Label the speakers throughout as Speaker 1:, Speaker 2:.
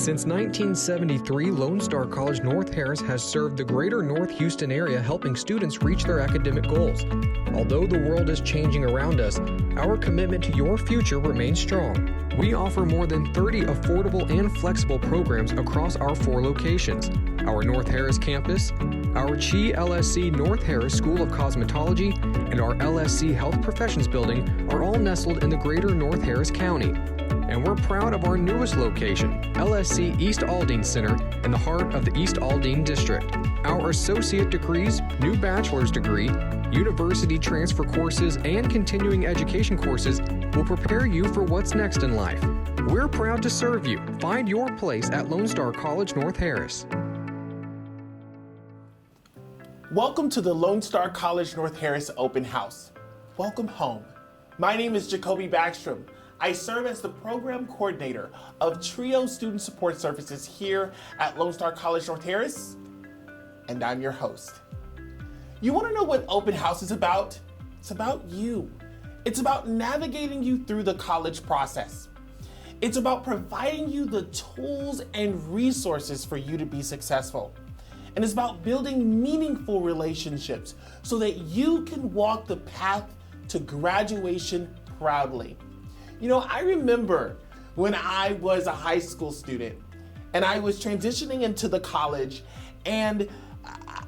Speaker 1: Since 1973, Lone Star College North Harris has served the greater North Houston area, helping students reach their academic goals. Although the world is changing around us, our commitment to your future remains strong. We offer more than 30 affordable and flexible programs across our 4 locations. Our North Harris campus, our Chi LSC North Harris School of Cosmetology, and our LSC Health Professions building are all nestled in the greater North Harris County. And we're proud of our newest location, LSC East Aldine Center, in the heart of the East Aldine District. Our associate degrees, new bachelor's degree, university transfer courses, and continuing education courses will prepare you for what's next in life. We're proud to serve you. Find your place at Lone Star College North Harris.
Speaker 2: Welcome to the Lone Star College North Harris Open House. Welcome home. My name is Jacoby Backstrom. I serve as the program coordinator of TRIO Student Support Services here at Lone Star College North Harris, and I'm your host. You want to know what Open House is about? It's about you. It's about navigating you through the college process. It's about providing you the tools and resources for you to be successful. And it's about building meaningful relationships so that you can walk the path to graduation proudly. You know, I remember when I was a high school student and I was transitioning into the college, and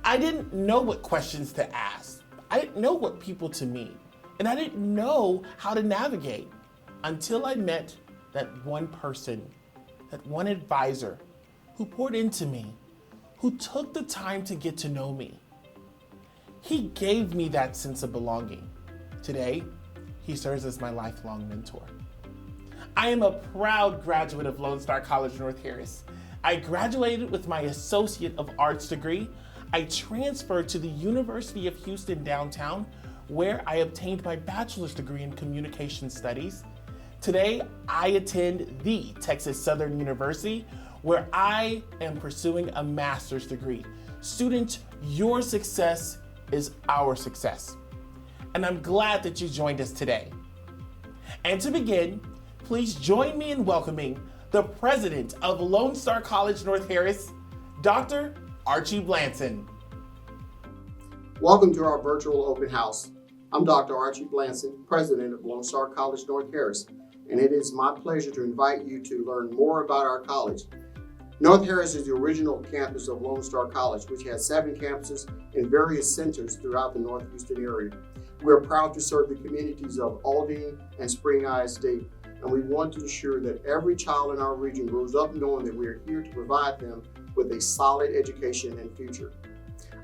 Speaker 2: I didn't know what questions to ask. I didn't know what people to meet, and I didn't know how to navigate until I met that one person, that one advisor who poured into me, who took the time to get to know me. He gave me that sense of belonging. Today, he serves as my lifelong mentor. I am a proud graduate of Lone Star College North Harris. I graduated with my Associate of Arts degree. I transferred to the University of Houston downtown, where I obtained my bachelor's degree in communication studies. Today, I attend the Texas Southern University, where I am pursuing a master's degree. Student, your success is our success. And I'm glad that you joined us today. And to begin, please join me in welcoming the president of Lone Star College North Harris, Dr. Archie Blanson.
Speaker 3: Welcome to our virtual open house. I'm Dr. Archie Blanson, president of Lone Star College North Harris, and it is my pleasure to invite you to learn more about our college. North Harris is the original campus of Lone Star College, which has 7 campuses and various centers throughout the North Houston area. We are proud to serve the communities of Aldine and Spring ISD, and we want to ensure that every child in our region grows up knowing that we are here to provide them with a solid education and future.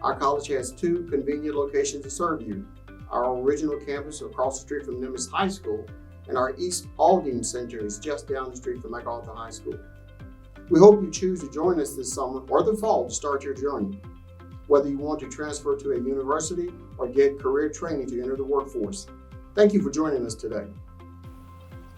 Speaker 3: Our college has 2 convenient locations to serve you: our original campus across the street from Nimitz High School, and our East Aldine Center is just down the street from MacArthur High School. We hope you choose to join us this summer or the fall to start your journey, whether you want to transfer to a university or get career training to enter the workforce. Thank you for joining us today.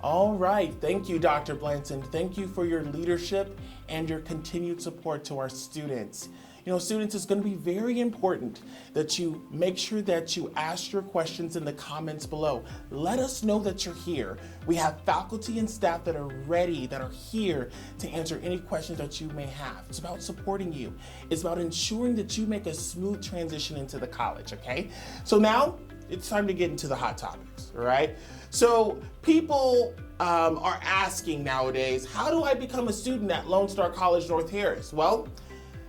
Speaker 2: All right, thank you, Dr. Blanson. Thank you for your leadership and your continued support to our students. You know, students, it's going to be very important that you make sure that you ask your questions in the comments below. Let us know that you're here. We have faculty and staff that are ready, that are here to answer any questions that you may have. It's about supporting you. It's about ensuring that you make a smooth transition into the college, okay? So now it's time to get into the hot topics, all right? So people are asking nowadays, how do I become a student at Lone Star College North Harris? Well,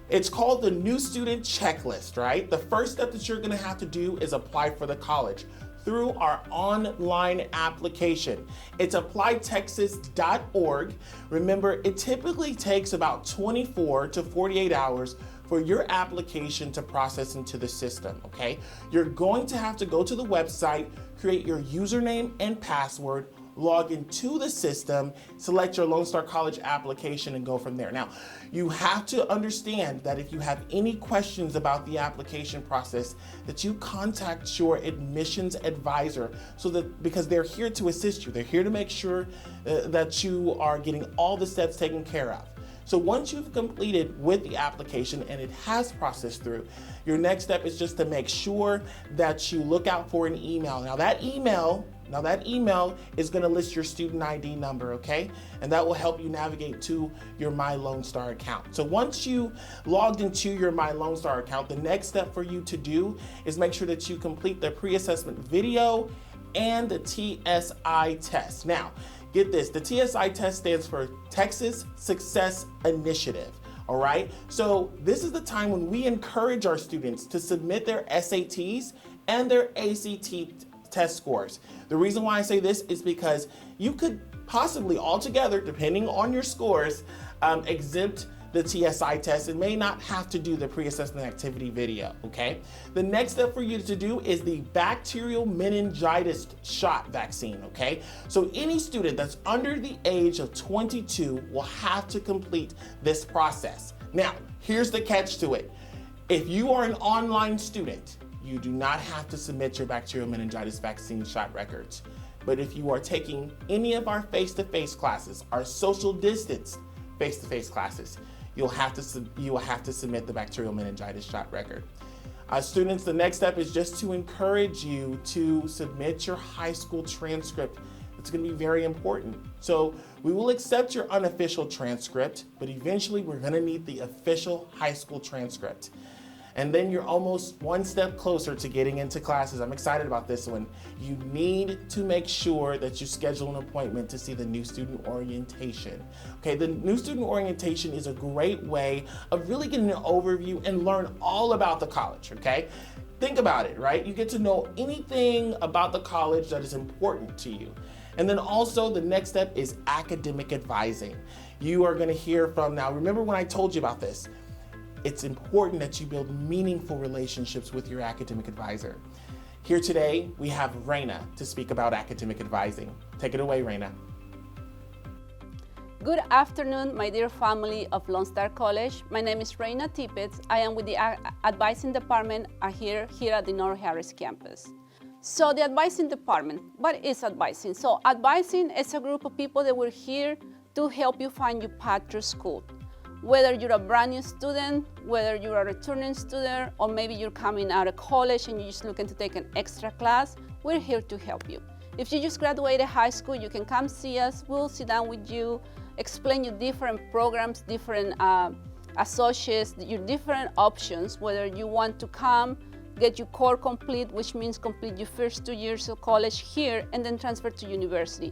Speaker 2: it's called the New Student Checklist, right? The first step that you're gonna have to do is apply for the college through our online application. It's applytexas.org. Remember, it typically takes about 24 to 48 hours for your application to process into the system, okay? You're going to have to go to the website, create your username and password, log into the system, select your Lone Star College application, and go from there. Now, you have to understand that if you have any questions about the application process, that you contact your admissions advisor, because they're here to assist you. They're here to make sure that you are getting all the steps taken care of. So once you've completed with the application and it has processed through, your next step is just to make sure that you look out for an email. Now that email Now that email is going to list your student ID number, okay? And that will help you navigate to your My Lone Star account. So once you logged into your My Lone Star account, the next step for you to do is make sure that you complete the pre-assessment video and the TSI test. Now, get this, the TSI test stands for Texas Success Initiative. All right, so this is the time when we encourage our students to submit their SATs and their ACT test scores. The reason why I say this is because you could possibly altogether, depending on your scores, exempt the TSI test and may not have to do the pre-assessment activity video, okay? The next step for you to do is the bacterial meningitis shot vaccine, okay? So any student that's under the age of 22 will have to complete this process. Now, here's the catch to it. If you are an online student, you do not have to submit your bacterial meningitis vaccine shot records. But if you are taking any of our face-to-face classes, our social distance face-to-face classes, you will have to submit the bacterial meningitis shot record. Students, the next step is just to encourage you to submit your high school transcript. It's going to be very important. So we will accept your unofficial transcript, but eventually we're going to need the official high school transcript. And then you're almost one step closer to getting into classes. I'm excited about this one. You need to make sure that you schedule an appointment to see the new student orientation. Okay, the new student orientation is a great way of really getting an overview and learn all about the college, okay? Think about it, right? You get to know anything about the college that is important to you. And then also the next step is academic advising. You are gonna hear from, now remember when I told you about this, it's important that you build meaningful relationships with your academic advisor. Here today, we have Raina to speak about academic advising. Take it away, Raina.
Speaker 4: Good afternoon, my dear family of Lone Star College. My name is Raina Tippett. I am with the advising department here at the North Harris campus. So the advising department, what is advising? So advising is a group of people that were here to help you find your path through school. Whether you're a brand new student, whether you're a returning student, or maybe you're coming out of college and you're just looking to take an extra class, we're here to help you. If you just graduated high school, you can come see us. We'll sit down with you, explain you different programs, different associates, your different options, whether you want to come, get your core complete, which means complete your first 2 years of college here, and then transfer to university.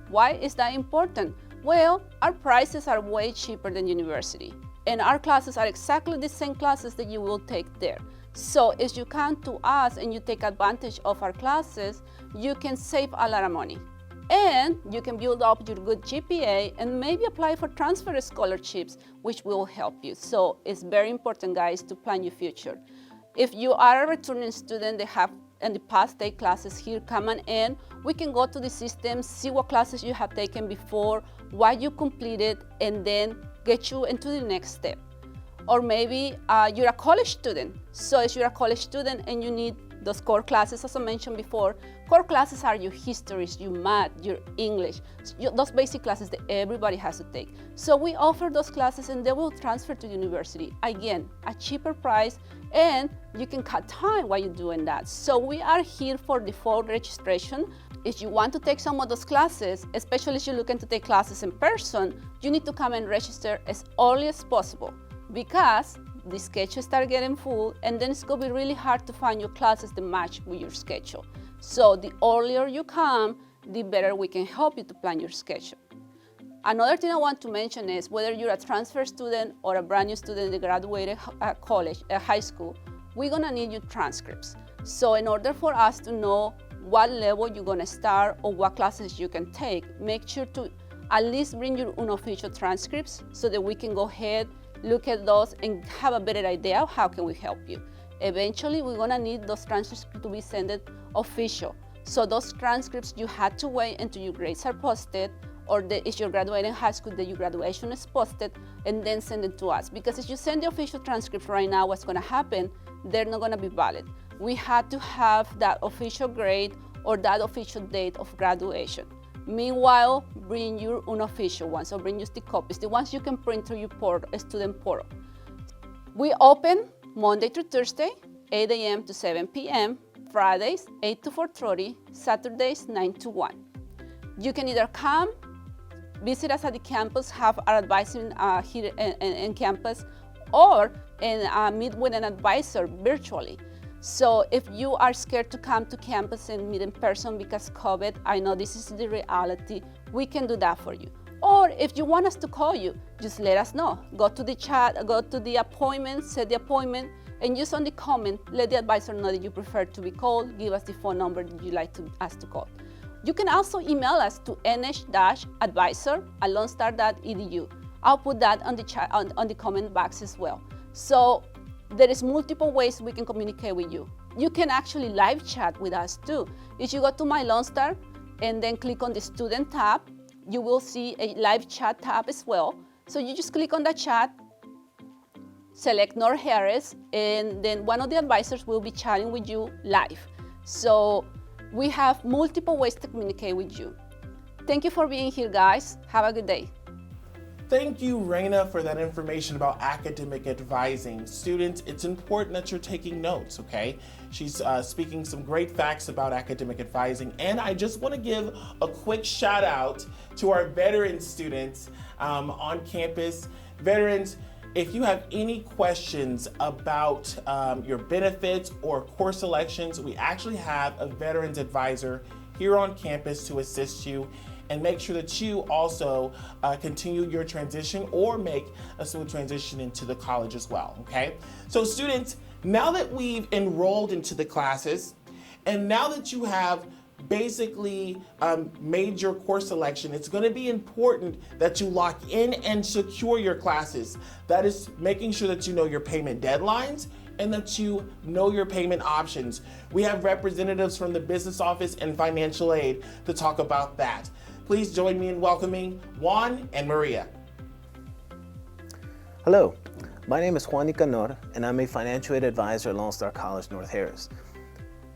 Speaker 4: Why is that important? Well, our prices are way cheaper than university, and our classes are exactly the same classes that you will take there. So if you come to us and you take advantage of our classes, you can save a lot of money. And you can build up your good GPA and maybe apply for transfer scholarships, which will help you. So it's very important, guys, to plan your future. If you are a returning student, they have in the past take classes here coming in, we can go to the system, see what classes you have taken before, what you completed, and then get you into the next step. Or maybe you're a college student. So if you're a college student and you need those core classes, as I mentioned before, core classes are your histories, your math, your English, those basic classes that everybody has to take. So we offer those classes and they will transfer to university. Again, a cheaper price, and you can cut time while you're doing that. So we are here for the fall registration. If you want to take some of those classes, especially if you're looking to take classes in person, you need to come and register as early as possible, because the schedule start getting full, and then it's going to be really hard to find your classes that match with your schedule. So the earlier you come, the better we can help you to plan your schedule. Another thing I want to mention is whether you're a transfer student or a brand new student that graduated college, high school, we're going to need your transcripts. So in order for us to know what level you're going to start or what classes you can take, make sure to at least bring your unofficial transcripts so that we can go ahead, look at those, and have a better idea of how can we help you. Eventually, we're gonna need those transcripts to be sent official. So those transcripts, you had to wait until your grades are posted, or if you're graduating high school, that your graduation is posted, and then send it to us. Because if you send the official transcripts right now, what's gonna happen, they're not gonna be valid. We had to have that official grade or that official date of graduation. Meanwhile, bring your unofficial ones, so bring just the copies, the ones you can print through your student portal. We open Monday through Thursday, 8 a.m. to 7 p.m., Fridays 8 to 4:30, Saturdays 9 to 1. You can either come, visit us at the campus, have our advising here in campus, or meet with an advisor virtually. So if you are scared to come to campus and meet in person because COVID, I know this is the reality, we can do that for you. Or if you want us to call you, just let us know. Go to the chat, go to the appointment, set the appointment, and just on the comment, let the advisor know that you prefer to be called, give us the phone number that you'd like us to call. You can also email us to nh-advisor@lonestar.edu. I'll put that on the chat, on the comment box as well. So there is multiple ways we can communicate with you. You can actually live chat with us too. If you go to My Lone Star and then click on the student tab, you will see a live chat tab as well. So you just click on the chat, select North Harris, and then one of the advisors will be chatting with you live. So we have multiple ways to communicate with you. Thank you for being here, guys. Have a good day.
Speaker 2: Thank you, Reina, for that information about academic advising. Students, it's important that you're taking notes, okay? She's speaking some great facts about academic advising, and I just want to give a quick shout out to our veteran students on campus. Veterans, if you have any questions about your benefits or course selections, we actually have a veterans advisor here on campus to assist you and make sure that you also continue your transition or make a smooth transition into the college as well, okay? So students, now that we've enrolled into the classes, and now that you have basically made your course selection, it's gonna be important that you lock in and secure your classes. That is making sure that you know your payment deadlines and that you know your payment options. We have representatives from the business office and financial aid to talk about that. Please join me in welcoming Juan and Maria.
Speaker 5: Hello, my name is Juan Nicanor, and I'm a financial aid advisor at Lone Star College North Harris.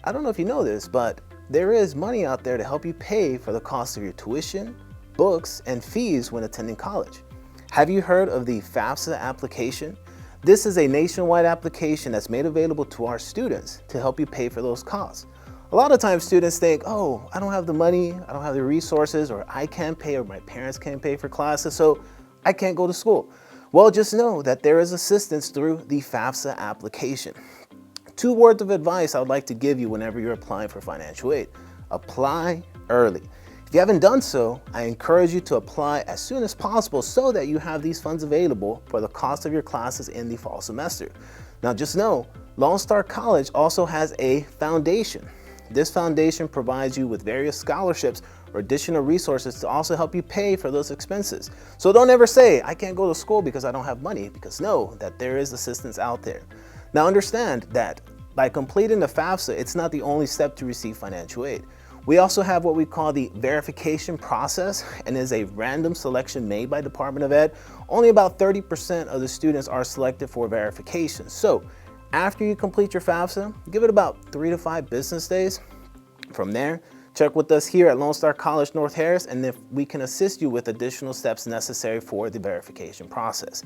Speaker 5: I don't know if you know this, but there is money out there to help you pay for the cost of your tuition, books, and fees when attending college. Have you heard of the FAFSA application? This is a nationwide application that's made available to our students to help you pay for those costs. A lot of times students think, oh, I don't have the money, I don't have the resources, or I can't pay, or my parents can't pay for classes, so I can't go to school. Well, just know that there is assistance through the FAFSA application. 2 words of advice I would like to give you whenever you're applying for financial aid. Apply early. If you haven't done so, I encourage you to apply as soon as possible so that you have these funds available for the cost of your classes in the fall semester. Now just know, Lone Star College also has a foundation. This foundation provides you with various scholarships or additional resources to also help you pay for those expenses. So don't ever say, I can't go to school because I don't have money, because know that there is assistance out there. Now understand that by completing the FAFSA, it's not the only step to receive financial aid. We also have what we call the verification process, and is a random selection made by Department of Ed. Only about 30% of the students are selected for verification. So after you complete your FAFSA, give it about 3 to 5 business days. From there, check with us here at Lone Star College North Harris, and if we can assist you with additional steps necessary for the verification process.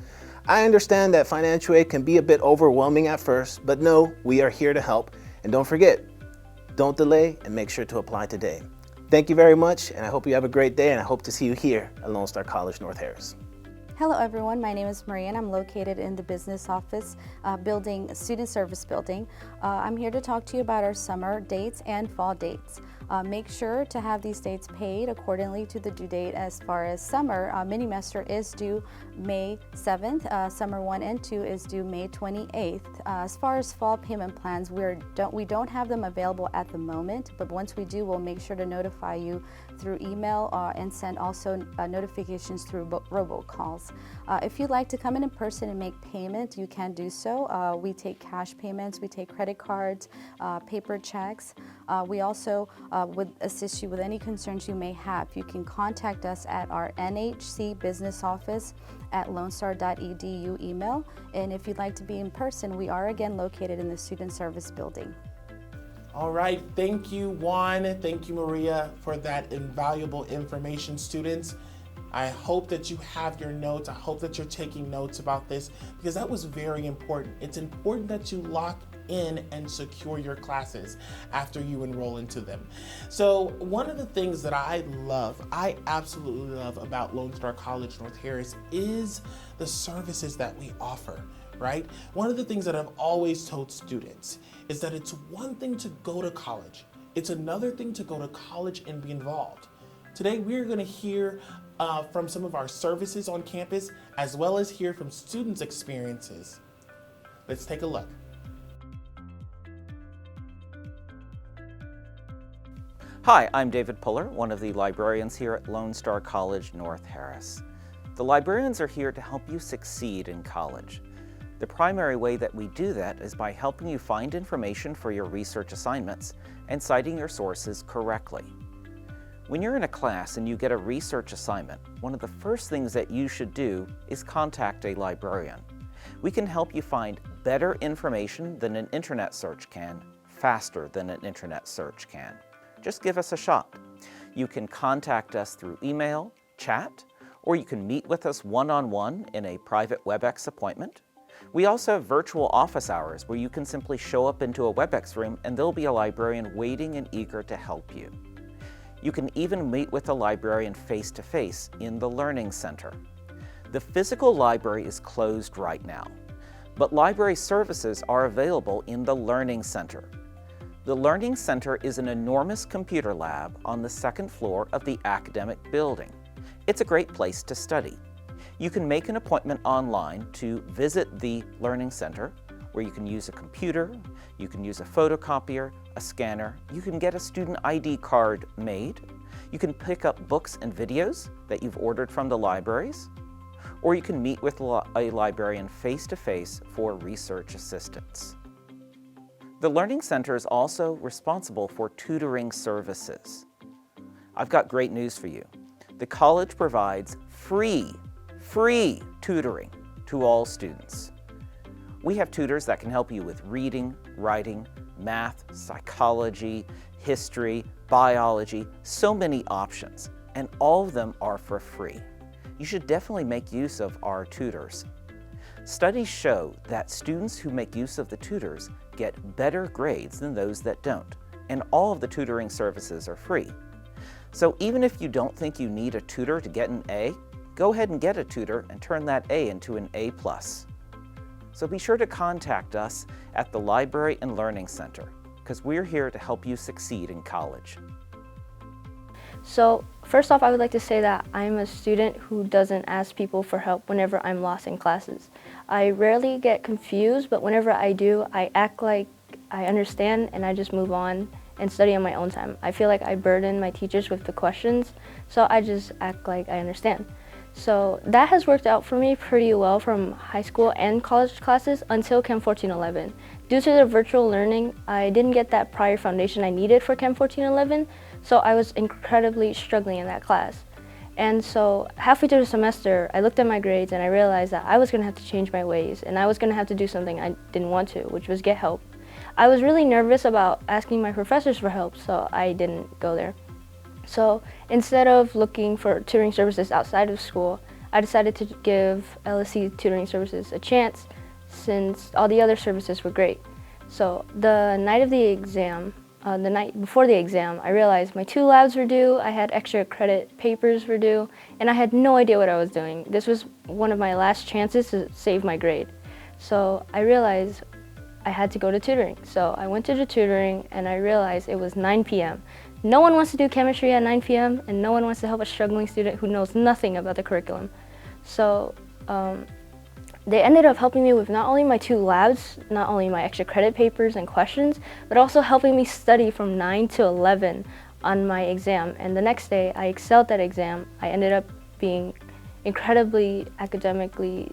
Speaker 5: I understand that financial aid can be a bit overwhelming at first, but no, we are here to help. And don't forget, don't delay and make sure to apply today. Thank you very much, and I hope you have a great day, and I hope to see you here at Lone Star College North Harris.
Speaker 6: Hello everyone, my name is Maria and I'm located in the business office building, student service building. I'm here to talk to you about our summer dates and fall dates. Make sure to have these dates paid accordingly to the due date. As far as summer, mini-semester is due May 7th, summer 1 and 2 is due May 28th. As far as fall payment plans, we don't have them available at the moment, but once we do, we'll make sure to notify you through email and send also notifications through robocalls. If you'd like to come in person and make payment, you can do so. We take cash payments, we take credit cards, paper checks. We also would assist you with any concerns you may have. You can contact us at our NHC business office at lonestar.edu email. And if you'd like to be in person, we are again located in the student service building.
Speaker 2: All right, thank you, Juan. Thank you, Maria, for that invaluable information, students. I hope that you have your notes. I hope that you're taking notes about this, because that was very important. It's important that you lock in and secure your classes after you enroll into them. So one of the things that I absolutely love about Lone Star College North Harris is the services that we offer, right? One of the things that I've always told students is that it's one thing to go to college. It's another thing to go to college and be involved. Today, we're going to hear from some of our services on campus, as well as hear from students' experiences. Let's take a look.
Speaker 7: Hi, I'm David Puller, one of the librarians here at Lone Star College North Harris. The librarians are here to help you succeed in college. The primary way that we do that is by helping you find information for your research assignments and citing your sources correctly. When you're in a class and you get a research assignment, one of the first things that you should do is contact a librarian. We can help you find better information than an internet search can, faster than an internet search can. Just give us a shot. You can contact us through email, chat, or you can meet with us one-on-one in a private WebEx appointment. We also have virtual office hours where you can simply show up into a WebEx room and there'll be a librarian waiting and eager to help you. You can even meet with a librarian face-to-face in the Learning Center. The physical library is closed right now, but library services are available in the Learning Center. The Learning Center is an enormous computer lab on the second floor of the academic building. It's a great place to study. You can make an appointment online to visit the Learning Center, where you can use a computer, you can use a photocopier, a scanner, you can get a student ID card made, you can pick up books and videos that you've ordered from the libraries, or you can meet with a librarian face-to-face for research assistance. The Learning Center is also responsible for tutoring services. I've got great news for you. The college provides free tutoring to all students. We have tutors that can help you with reading, writing, math, psychology, history, biology, so many options, and all of them are for free. You should definitely make use of our tutors. Studies show that students who make use of the tutors get better grades than those that don't, and all of the tutoring services are free. So even if you don't think you need a tutor to get an A, go ahead and get a tutor and turn that A into an A+. So be sure to contact us at the Library and Learning Center, because we're here to help you succeed in college.
Speaker 8: So first off, I would like to say that I'm a student who doesn't ask people for help whenever I'm lost in classes. I rarely get confused, but whenever I do, I act like I understand and I just move on and study on my own time. I feel like I burden my teachers with the questions, so I just act like I understand. So that has worked out for me pretty well from high school and college classes until Chem 1411. Due to the virtual learning, I didn't get that prior foundation I needed for Chem 1411, so I was incredibly struggling in that class. And so halfway through the semester, I looked at my grades and I realized that I was going to have to change my ways and I was going to have to do something I didn't want to, which was get help. I was really nervous about asking my professors for help, so I didn't go there. So instead of looking for tutoring services outside of school, I decided to give LSC tutoring services a chance since all the other services were great. So the night of the exam, the night before the exam, I realized my 2 labs were due, I had extra credit papers were due, and I had no idea what I was doing. This was one of my last chances to save my grade. So I realized I had to go to tutoring. So I went to the tutoring and I realized it was 9 p.m. No one wants to do chemistry at 9 p.m. and no one wants to help a struggling student who knows nothing about the curriculum. So they ended up helping me with not only my 2 labs, not only my extra credit papers and questions, but also helping me study from 9 to 11 on my exam. And the next day, I excelled that exam. I ended up being incredibly academically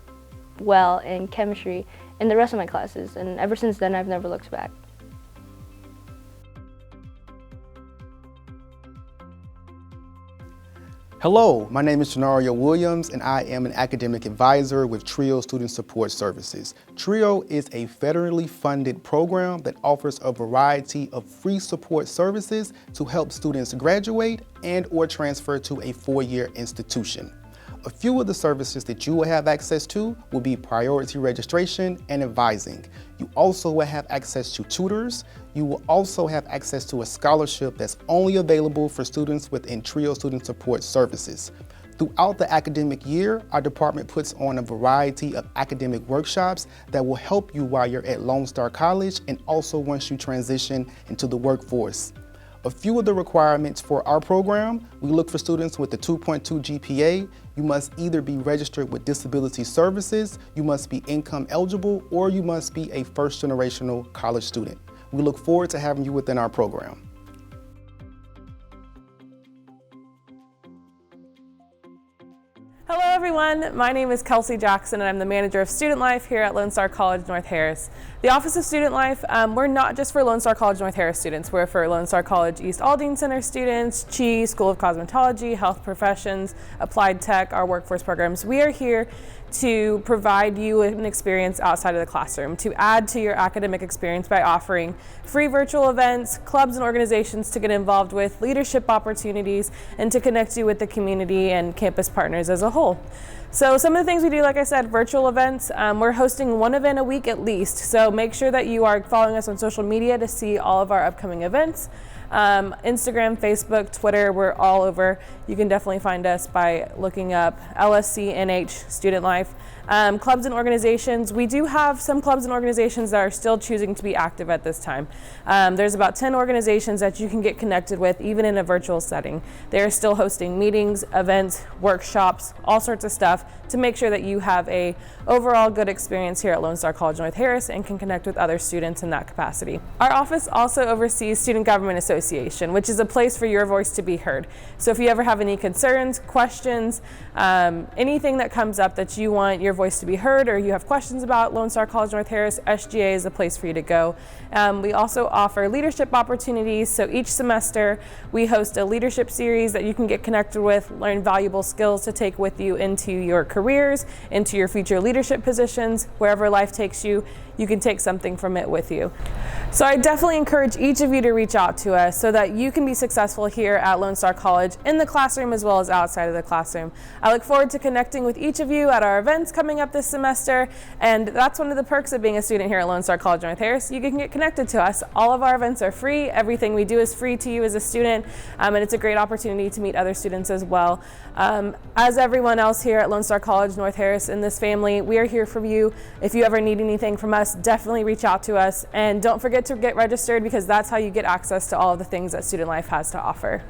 Speaker 8: well in chemistry in the rest of my classes. And ever since then, I've never looked back.
Speaker 9: Hello, my name is Janario Williams and I am an academic advisor with TRIO Student Support Services. TRIO is a federally funded program that offers a variety of free support services to help students graduate and or transfer to a 4-year institution. A few of the services that you will have access to will be priority registration and advising. You also will have access to tutors. You will also have access to a scholarship that's only available for students within TRIO Student Support Services. Throughout the academic year, our department puts on a variety of academic workshops that will help you while you're at Lone Star College and also once you transition into the workforce. A few of the requirements for our program: we look for students with a 2.2 GPA. You must either be registered with Disability Services, you must be income eligible, or you must be a first-generational college student. We look forward to having you within our program.
Speaker 10: Hello everyone, my name is Kelsey Jackson and I'm the manager of Student Life here at Lone Star College North Harris. The Office of Student Life, we're not just for Lone Star College North Harris students, we're for Lone Star College East Aldine Center students, CHI, School of Cosmetology, Health Professions, Applied Tech, our workforce programs. We are here to provide you an experience outside of the classroom, to add to your academic experience by offering free virtual events, clubs and organizations to get involved with, leadership opportunities, and to connect you with the community and campus partners as a whole. So some of the things we do, like I said, virtual events. We're hosting one event a week at least, so make sure that you are following us on social media to see all of our upcoming events. Instagram, Facebook, Twitter, we're all over. You can definitely find us by looking up LSC-NH Student Life. Clubs and organizations, we do have some clubs and organizations that are still choosing to be active at this time. There's about 10 organizations that you can get connected with even in a virtual setting. They're still hosting meetings, events, workshops, all sorts of stuff to make sure that you have a overall good experience here at Lone Star College North Harris and can connect with other students in that capacity. Our office also oversees Student Government Association, which is a place for your voice to be heard. So if you ever have any concerns, questions, anything that comes up that you want your voice to be heard or you have questions about Lone Star College North Harris, SGA is a place for you to go. We also offer leadership opportunities. So each semester we host a leadership series that you can get connected with, learn valuable skills to take with you into your careers, into your future leadership positions. Wherever life takes you, you can take something from it with you. So I definitely encourage each of you to reach out to us so that you can be successful here at Lone Star College in the classroom as well as outside of the classroom. I look forward to connecting with each of you at our events coming up this semester, and that's one of the perks of being a student here at Lone Star College North Harris. You can get connected to us. All of our events are free. Everything we do is free to you as a student, and it's a great opportunity to meet other students as well. As everyone else here at Lone Star College North Harris in this family, we are here for you. If you ever need anything from us, definitely reach out to us, and don't forget to get registered because that's how you get access to all of the things that Student Life has to offer.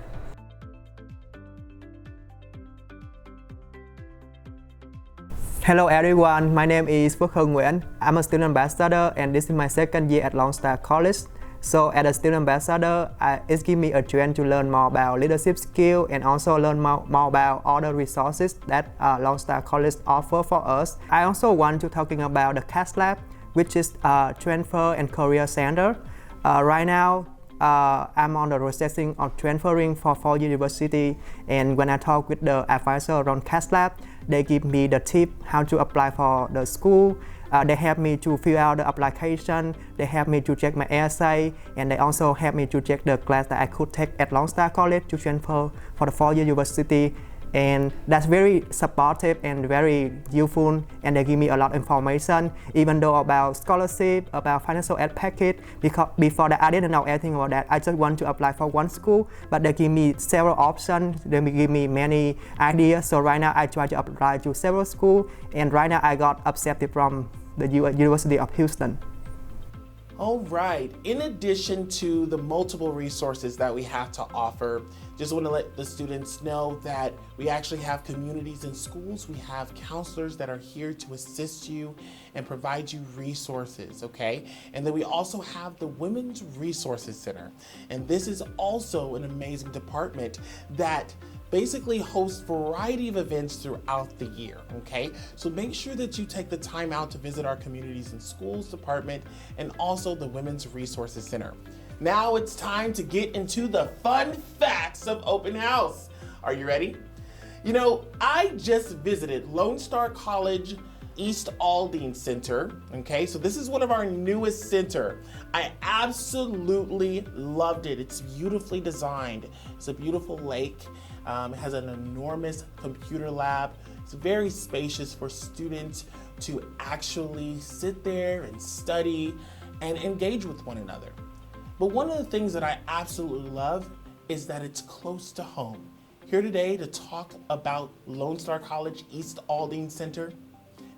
Speaker 11: Hello everyone, my name is Phước Hưng Nguyễn. I'm a student ambassador and this is my second year at Lone Star College. So as a student ambassador, it gives me a chance to learn more about leadership skill and also learn more about all the resources that Lone Star College offer for us. I also want to talking about the CAS Lab, which is Transfer and Career Center. Right now, I'm on the processing of transferring for Fall University, and when I talk with the advisor around CAS Lab, they give me the tip how to apply for the school. They help me to fill out the application, they help me to check my essay, and they also help me to check the class that I could take at Lone Star College to transfer for the Fall University. And that's very supportive and very useful, and they give me a lot of information, even though about scholarship, about financial aid package, because before that I didn't know anything about that. I just want to apply for one school, but they give me several options, they give me many ideas. So right now I try to apply to several schools, and right now I got accepted from the University of Houston.
Speaker 2: All right, in addition to the multiple resources that we have to offer, just want to let the students know that we actually have communities in schools. We have counselors that are here to assist you and provide you resources, okay? And then we also have the Women's Resources Center. And this is also an amazing department that basically hosts a variety of events throughout the year, okay? So make sure that you take the time out to visit our Communities in Schools department and also the Women's Resources Center. Now it's time to get into the fun facts of Open House. Are you ready? You know, I just visited Lone Star College East Aldine Center. Okay, so this is one of our newest center. I absolutely loved it. It's beautifully designed. It's a beautiful lake. It has an enormous computer lab. It's very spacious for students to actually sit there and study and engage with one another. But one of the things that I absolutely love is that it's close to home. Here today to talk about Lone Star College East Aldine Center,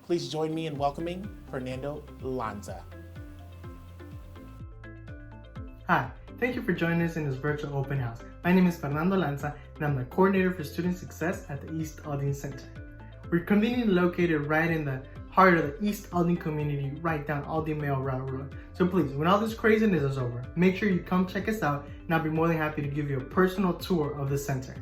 Speaker 2: please join me in welcoming Fernando Lanza.
Speaker 12: Hi, thank you for joining us in this virtual open house. My name is Fernando Lanza, and I'm the coordinator for student success at the East Aldine Center. We're conveniently located right in the heart of the East Aldine community, right down Aldine Mail Road. So please, when all this craziness is over, make sure you come check us out, and I'll be more than happy to give you a personal tour of the center.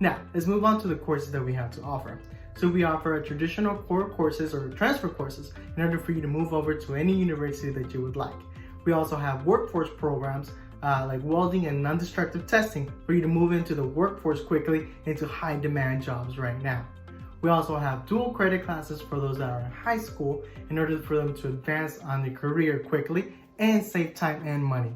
Speaker 12: Now, let's move on to the courses that we have to offer. So we offer traditional core courses or transfer courses in order for you to move over to any university that you would like. We also have workforce programs like welding and non-destructive testing for you to move into the workforce quickly into high demand jobs right now. We also have dual credit classes for those that are in high school in order for them to advance on their career quickly and save time and money.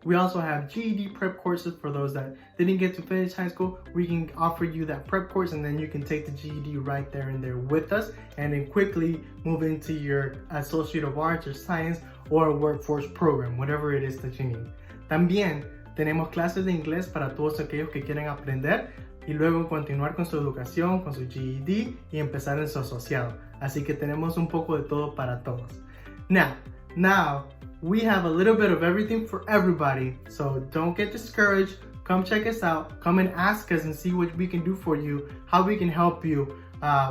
Speaker 12: We also have GED prep courses for those that didn't get to finish high school. We can offer you that prep course and then you can take the GED right there and there with us and then quickly move into your Associate of Arts or Science or a workforce program, whatever it is that you need. También tenemos clases de inglés para todos aquellos que quieren aprender y luego continuar con su educación, con su GED y empezar en su asociado. Así que tenemos un poco de todo para todos. Now, we have a little bit of everything for everybody, so don't get discouraged. Come check us out. Come and ask us and see what we can do for you, how we can help you.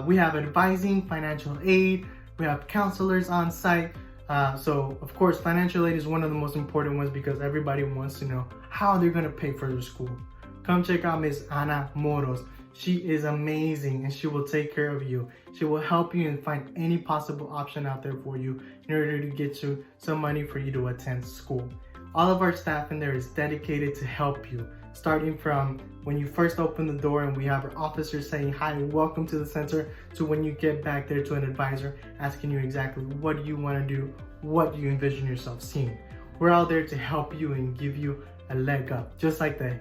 Speaker 12: We have advising, financial aid, we have counselors on site. So of course, financial aid is one of the most important ones because everybody wants to know how they're gonna pay for their school. Come check out Miss Ana Moros. She is amazing and she will take care of you. She will help you and find any possible option out there for you in order to get you some money for you to attend school. All of our staff in there is dedicated to help you, starting from when you first open the door and we have our officers saying, hi, welcome to the center, to when you get back there to an advisor asking you exactly what do you want to do, what do you envision yourself seeing. We're out there to help you and give you a leg up, just like the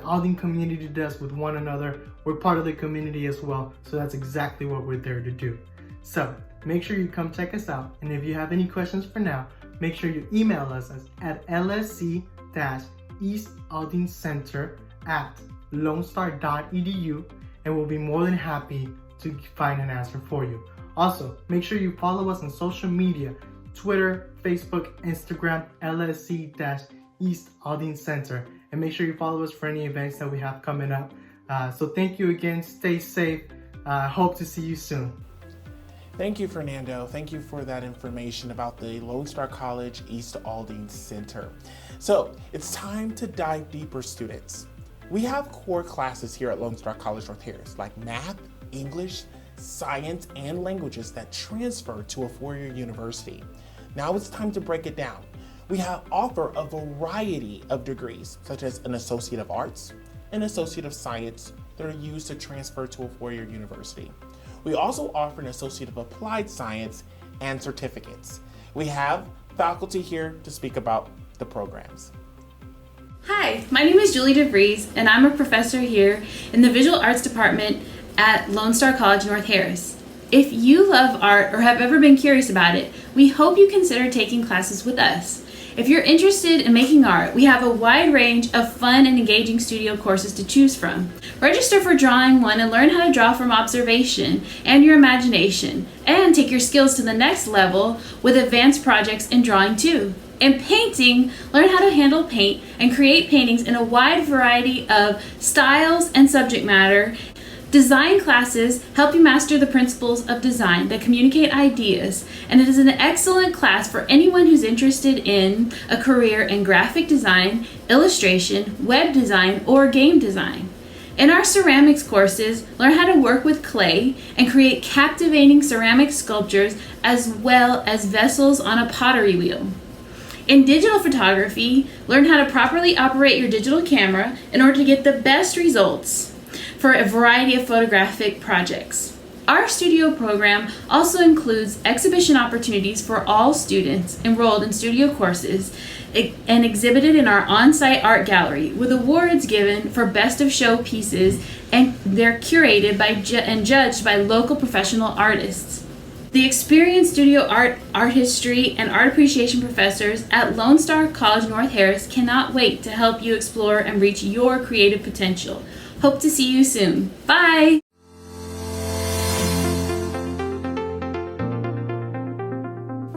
Speaker 12: Aldine community does with one another. We're part of the community as well, so that's exactly what we're there to do. So make sure you come check us out, and if you have any questions for now, make sure you email us at lsc-eastaldinecenter@lonestar.edu, and we'll be more than happy to find an answer for you. Also, make sure you follow us on social media, Twitter, Facebook, Instagram, LSC-East Aldine Center. And make sure you follow us for any events that we have coming up. So thank you again. Stay safe. Hope to see you soon.
Speaker 2: Thank you, Fernando. Thank you for that information about the Lone Star College East Aldine Center. So it's time to dive deeper, students. We have core classes here at Lone Star College North Harris, like math, English, science, and languages that transfer to a four-year university. Now it's time to break it down. We offer a variety of degrees, such as an Associate of Arts, an Associate of Science, that are used to transfer to a four-year university. We also offer an Associate of Applied Science and certificates. We have faculty here to speak about the programs.
Speaker 13: Hi, my name is Julie DeVries, and I'm a professor here in the Visual Arts Department at Lone Star College North Harris. If you love art or have ever been curious about it, we hope you consider taking classes with us. If you're interested in making art, we have a wide range of fun and engaging studio courses to choose from. Register for Drawing One and learn how to draw from observation and your imagination, and take your skills to the next level with advanced projects in Drawing Two. In painting, learn how to handle paint and create paintings in a wide variety of styles and subject matter. Design classes help you master the principles of design that communicate ideas, and it is an excellent class for anyone who's interested in a career in graphic design, illustration, web design, or game design. In our ceramics courses, learn how to work with clay and create captivating ceramic sculptures as well as vessels on a pottery wheel. In digital photography, learn how to properly operate your digital camera in order to get the best results for a variety of photographic projects. Our studio program also includes exhibition opportunities for all students enrolled in studio courses and exhibited in our on-site art gallery, with awards given for best of show pieces, and they're curated and judged by local professional artists. The experienced studio art history, and art appreciation professors at Lone Star College North Harris cannot wait to help you explore and reach your creative potential. Hope to see you soon. Bye!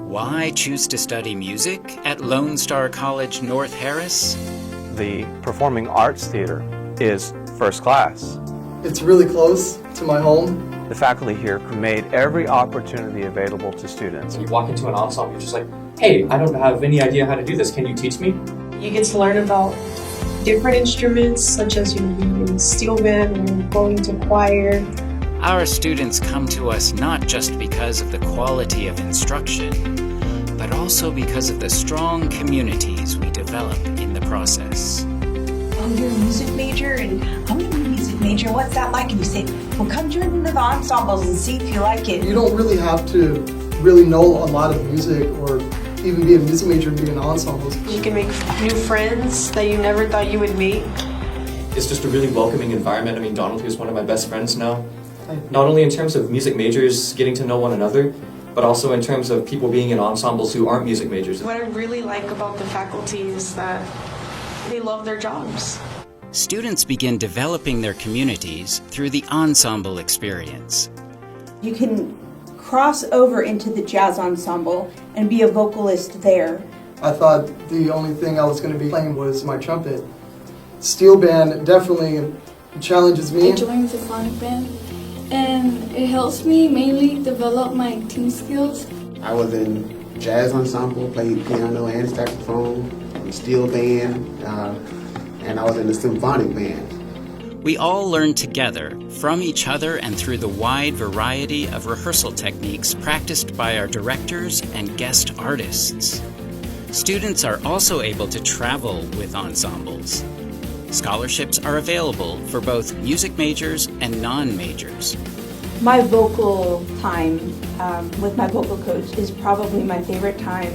Speaker 14: Why choose to study music at Lone Star College North Harris?
Speaker 15: The Performing Arts Theater is first class.
Speaker 16: It's really close to my home.
Speaker 15: The faculty here made every opportunity available to students.
Speaker 17: You walk into an ensemble, you're just like, hey, I don't have any idea how to do this. Can you teach me?
Speaker 18: You get to learn about different instruments, such as being in steel band or going to choir.
Speaker 14: Our students come to us not just because of the quality of instruction, but also because of the strong communities we develop in the process.
Speaker 19: Oh, you're a music major, and I'm a music major. What's that like? And you say, well, come join the ensembles and see if you like it.
Speaker 16: You don't really have to really know a lot of music or even be a music major and be in ensembles.
Speaker 18: You can make new friends that you never thought you would meet.
Speaker 17: It's just a really welcoming environment. I mean, Donald, who's one of my best friends now, not only in terms of music majors getting to know one another, but also in terms of people being in ensembles who aren't music majors.
Speaker 18: What I really like about the faculty is that they love their jobs.
Speaker 14: Students begin developing their communities through the ensemble experience.
Speaker 20: You can cross over into the jazz ensemble and be a vocalist there.
Speaker 16: I thought the only thing I was going to be playing was my trumpet. Steel band definitely challenges me.
Speaker 21: I joined the symphonic band, and it helps me mainly develop my team skills.
Speaker 22: I was in jazz ensemble, played piano and saxophone, steel band, and I was in the symphonic band.
Speaker 14: We all learn together from each other and through the wide variety of rehearsal techniques practiced by our directors and guest artists. Students are also able to travel with ensembles. Scholarships are available for both music majors and non-majors.
Speaker 20: My vocal time with my vocal coach is probably my favorite time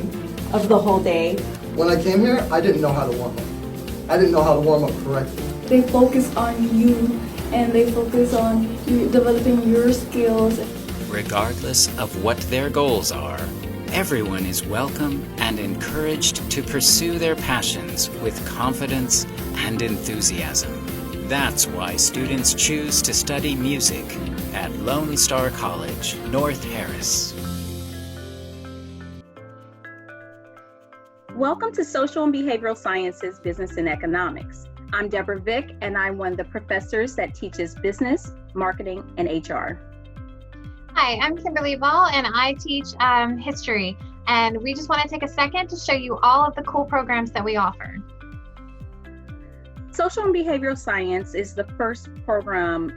Speaker 20: of the whole day.
Speaker 16: When I came here, I didn't know how to warm up. I didn't know how to warm up correctly.
Speaker 21: They focus on you, and they focus on you developing your skills.
Speaker 14: Regardless of what their goals are, everyone is welcome and encouraged to pursue their passions with confidence and enthusiasm. That's why students choose to study music at Lone Star College North Harris.
Speaker 23: Welcome to Social and Behavioral Sciences, Business and Economics. I'm Deborah Vick, and I'm one of the professors that teaches business, marketing, and HR.
Speaker 24: Hi, I'm Kimberly Ball, and I teach history. And we just want to take a second to show you all of the cool programs that we offer.
Speaker 23: Social and Behavioral Science is the first program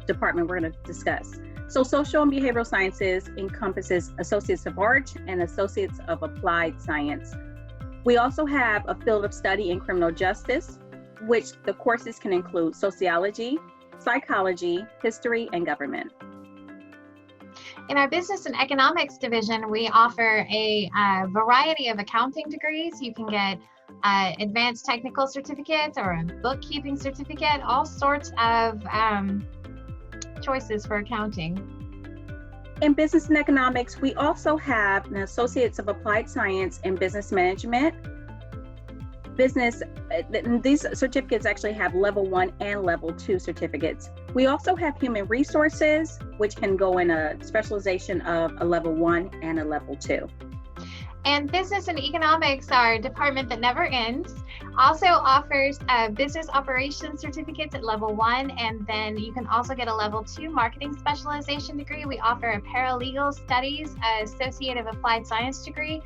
Speaker 23: department we're going to discuss. So Social and Behavioral Sciences encompasses Associates of Art and Associates of Applied Science. We also have a field of study in criminal justice, which the courses can include sociology, psychology, history, and government.
Speaker 24: In our business and economics division, we offer a variety of accounting degrees. You can get advanced technical certificates or a bookkeeping certificate, all sorts of choices for accounting.
Speaker 23: In business and economics, we also have an Associates of Applied Science in Business Management. These certificates actually have level 1 and level 2 certificates. We also have human resources, which can go in a specialization of a level 1 and a level 2.
Speaker 24: And business and economics, our department that never ends, also offers business operations certificates at level 1, and then you can also get a level 2 marketing specialization degree. We offer a paralegal studies associate of applied science degree,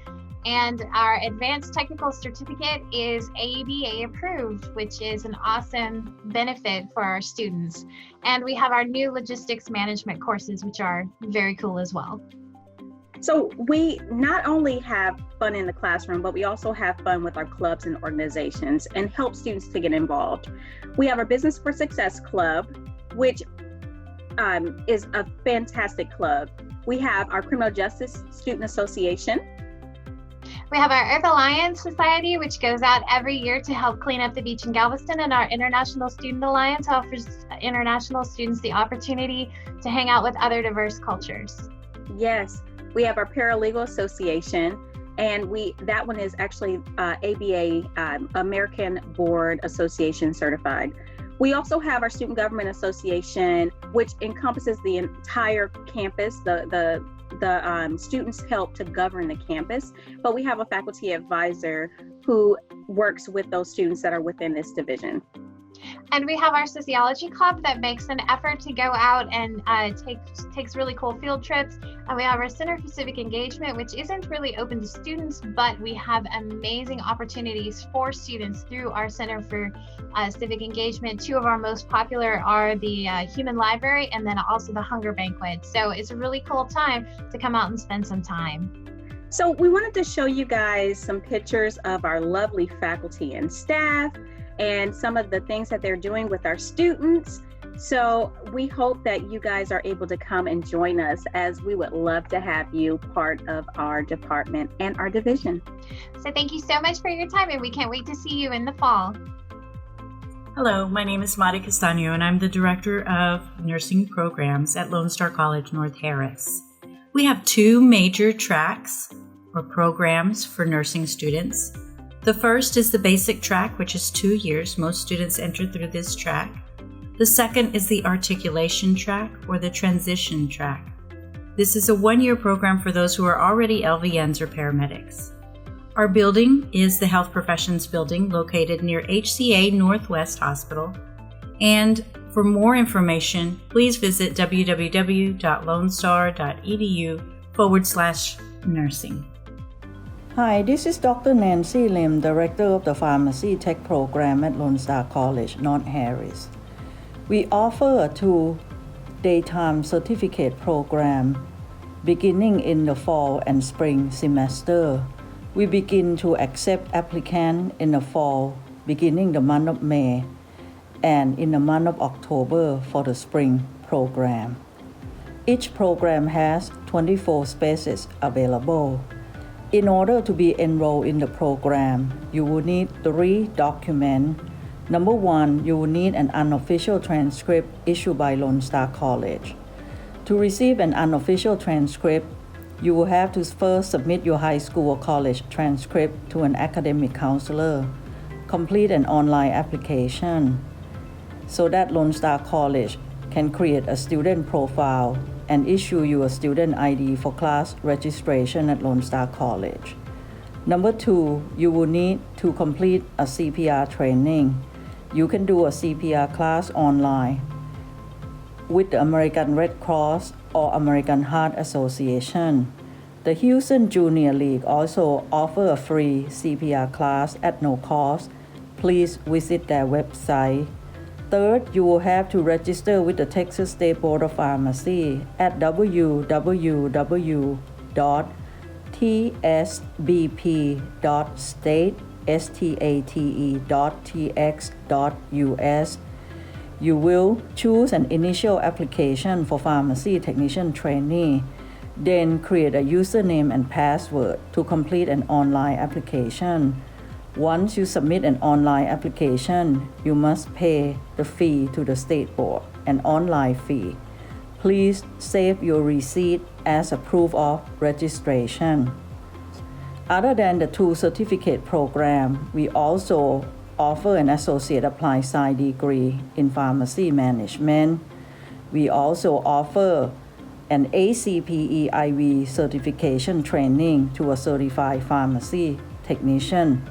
Speaker 24: and our advanced technical certificate is ABA approved, which is an awesome benefit for our students. And we have our new logistics management courses, which are very cool as well.
Speaker 23: So we not only have fun in the classroom, but we also have fun with our clubs and organizations and help students to get involved. We have our Business for Success Club, which is a fantastic club. We have our Criminal Justice Student Association.
Speaker 24: We have our Earth Alliance Society, which goes out every year to help clean up the beach in Galveston, and our International Student Alliance offers international students the opportunity to hang out with other diverse cultures.
Speaker 23: Yes, we have our Paralegal Association, and that one is actually ABA, American Board Association certified. We also have our Student Government Association, which encompasses the entire campus. The students help to govern the campus, but we have a faculty advisor who works with those students that are within this division.
Speaker 24: And we have our sociology club that makes an effort to go out and takes really cool field trips. And we have our Center for Civic Engagement, which isn't really open to students, but we have amazing opportunities for students through our Center for Civic Engagement. Two of our most popular are the Human Library and then also the Hunger Banquet. So it's a really cool time to come out and spend some time.
Speaker 23: So we wanted to show you guys some pictures of our lovely faculty and staff and some of the things that they're doing with our students. So we hope that you guys are able to come and join us, as we would love to have you part of our department and our division.
Speaker 24: So thank you so much for your time, and we can't wait to see you in the fall.
Speaker 1: Hello, my name is Mari Castaño, and I'm the Director of Nursing Programs at Lone Star College North Harris. We have two major tracks or programs for nursing students. The first is the basic track, which is 2 years. Most students enter through this track. The second is the articulation track or the transition track. This is a 1-year program for those who are already LVNs or paramedics. Our building is the Health Professions Building located near HCA Northwest Hospital. And for more information, please visit www.lonestar.edu/nursing.
Speaker 3: Hi, this is Dr. Nancy Lim, Director of the Pharmacy Tech Program at Lone Star College, North Harris. We offer a 2 daytime certificate program beginning in the fall and spring semester. We begin to accept applicants in the fall, beginning the month of May, and in the month of October for the spring program. Each program has 24 spaces available. In order to be enrolled in the program, you will need 3 documents. Number 1, you will need an unofficial transcript issued by Lone Star College. To receive an unofficial transcript, you will have to first submit your high school or college transcript to an academic counselor, complete an online application, so that Lone Star College can create a student profile and issue you a student ID for class registration at Lone Star College. Number 2, you will need to complete a CPR training. You can do a CPR class online with the American Red Cross or American Heart Association. The Houston Junior League also offers a free CPR class at no cost. Please visit their website. Third, you will have to register with the Texas State Board of Pharmacy at www.tsbp.state.tx.us. You will choose an initial application for pharmacy technician trainee, then create a username and password to complete an online application. Once you submit an online application, you must pay the fee to the state board, an online fee. Please save your receipt as a proof of registration. Other than the 2 certificate program, we also offer an associate applied science degree in pharmacy management. We also offer an ACPE IV certification training to a certified pharmacy technician.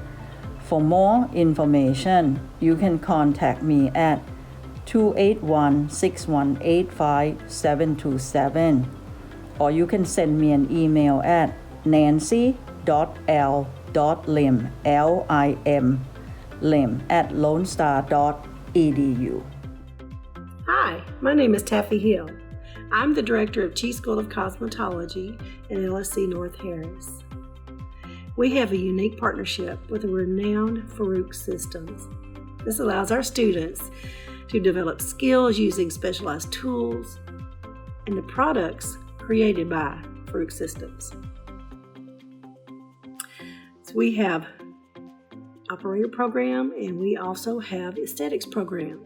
Speaker 3: For more information, you can contact me at 281-6185-727, or you can send me an email at nancy.l.lim, L-I-M, lim@lonestar.edu.
Speaker 18: Hi, my name is Taffy Hill. I'm the Director of Chi School of Cosmetology at LSC North Harris. We have a unique partnership with the renowned Farouk Systems. This allows our students to develop skills using specialized tools, and the products created by Fruit Systems. So we have operator program, and we also have aesthetics program.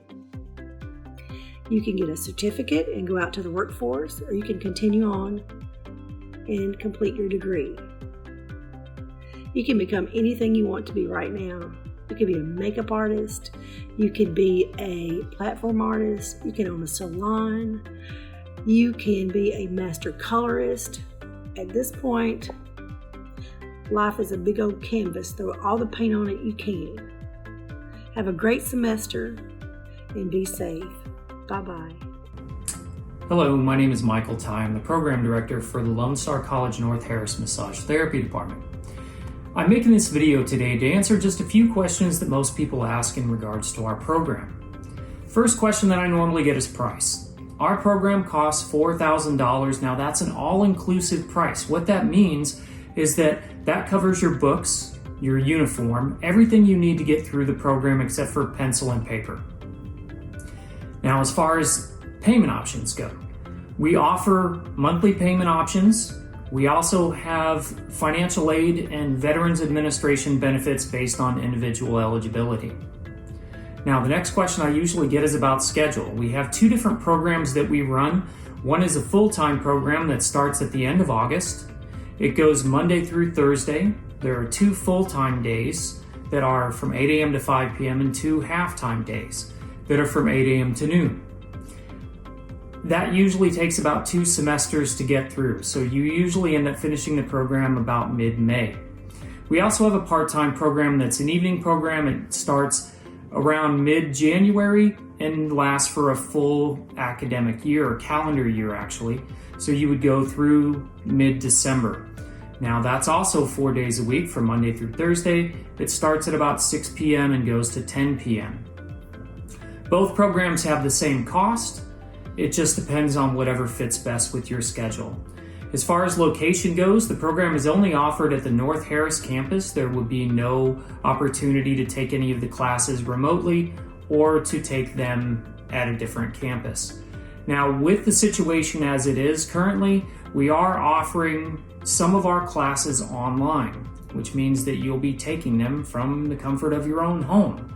Speaker 18: You can get a certificate and go out to the workforce, or you can continue on and complete your degree. You can become anything you want to be right now. You could be a makeup artist, you could be a platform artist, you can own a salon, you can be a master colorist. At this point, life is a big old canvas. Throw all the paint on it you can. Have a great semester and be safe. Bye-bye.
Speaker 4: Hello, my name is Michael Ty. I'm the Program Director for the Lone Star College North Harris Massage Therapy Department. I'm making this video today to answer just a few questions that most people ask in regards to our program. First question that I normally get is price. Our program costs $4,000. Now that's an all-inclusive price. What that means is that covers your books, your uniform, everything you need to get through the program except for pencil and paper. Now, as far as payment options go, we offer monthly payment options. We also have financial aid and Veterans Administration benefits based on individual eligibility. Now, the next question I usually get is about schedule. We have two different programs that we run. One is a full-time program that starts at the end of August. It goes Monday through Thursday. There are 2 full-time days that are from 8 a.m. to 5 p.m. and 2 half-time days that are from 8 a.m. to noon. That usually takes about 2 semesters to get through, so you usually end up finishing the program about mid-May. We also have a part-time program that's an evening program. It starts around mid-January and lasts for a full academic year, or calendar year actually, so you would go through mid-December. Now that's also 4 days a week from Monday through Thursday. It starts at about 6 p.m. and goes to 10 p.m. Both programs have the same cost. It just depends on whatever fits best with your schedule. As far as location goes, the program is only offered at the North Harris campus. There would be no opportunity to take any of the classes remotely or to take them at a different campus. Now, with the situation as it is currently, we are offering some of our classes online, which means that you'll be taking them from the comfort of your own home.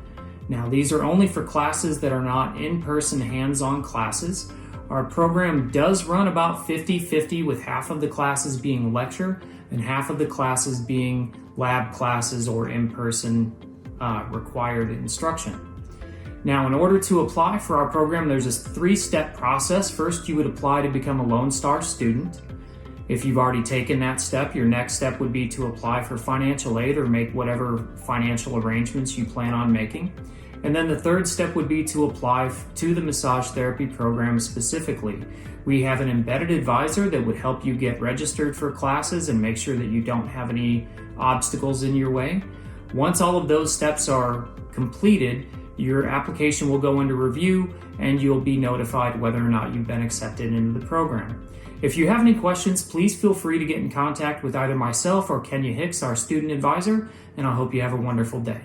Speaker 4: Now, these are only for classes that are not in-person hands-on classes. Our program does run about 50-50, with half of the classes being lecture and half of the classes being lab classes or in-person required instruction. Now, in order to apply for our program, there's a 3-step process. First, you would apply to become a Lone Star student. If you've already taken that step, your next step would be to apply for financial aid or make whatever financial arrangements you plan on making. And then the 3rd step would be to apply to the massage therapy program specifically. We have an embedded advisor that would help you get registered for classes and make sure that you don't have any obstacles in your way. Once all of those steps are completed, your application will go into review and you'll be notified whether or not you've been accepted into the program. If you have any questions, please feel free to get in contact with either myself or Kenya Hicks, our student advisor, and I hope you have a wonderful day.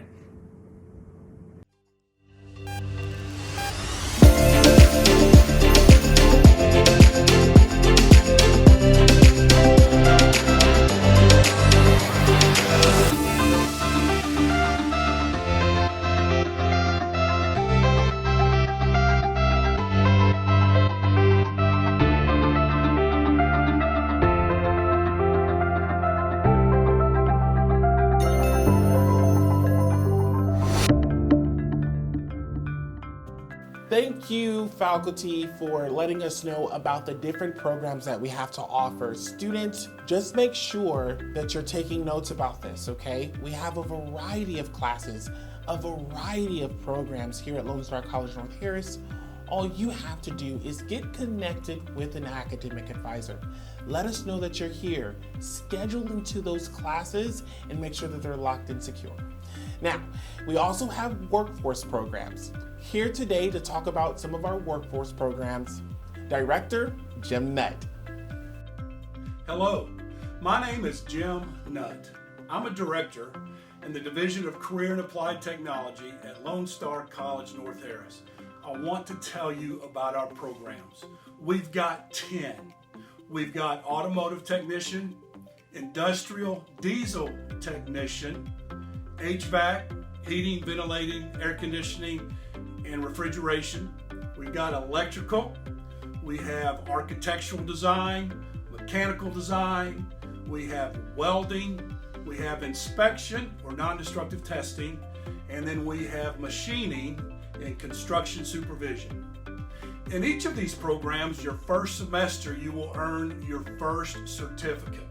Speaker 2: Thank you, faculty, for letting us know about the different programs that we have to offer. Students, just make sure that you're taking notes about this, okay? We have a variety of classes, a variety of programs here at Lone Star College North Harris. All you have to do is get connected with an academic advisor. Let us know that you're here. Schedule into those classes and make sure that they're locked and secure. Now, we also have workforce programs. Here today to talk about some of our workforce programs, Director Jim Nutt.
Speaker 5: Hello, my name is Jim Nutt. I'm a director in the Division of Career and Applied Technology at Lone Star College North Harris. I want to tell you about our programs. We've got 10. We've got automotive technician, industrial diesel technician, HVAC, heating, ventilating, air conditioning, and refrigeration. We've got electrical. We have architectural design, mechanical design. We have welding. We have inspection or non-destructive testing. And then we have machining and construction supervision. In each of these programs, your first semester, you will earn your first certificate.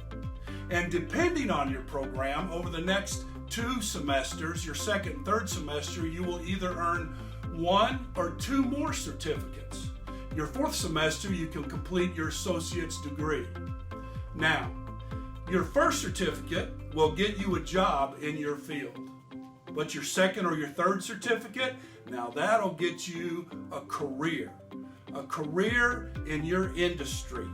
Speaker 5: And depending on your program, over the next 2 semesters, your second and third semester, you will either earn 1 or 2 more certificates. Your 4th semester, you can complete your associate's degree. Now, your first certificate will get you a job in your field. But your second or your third certificate, now that'll get you a career in your industry.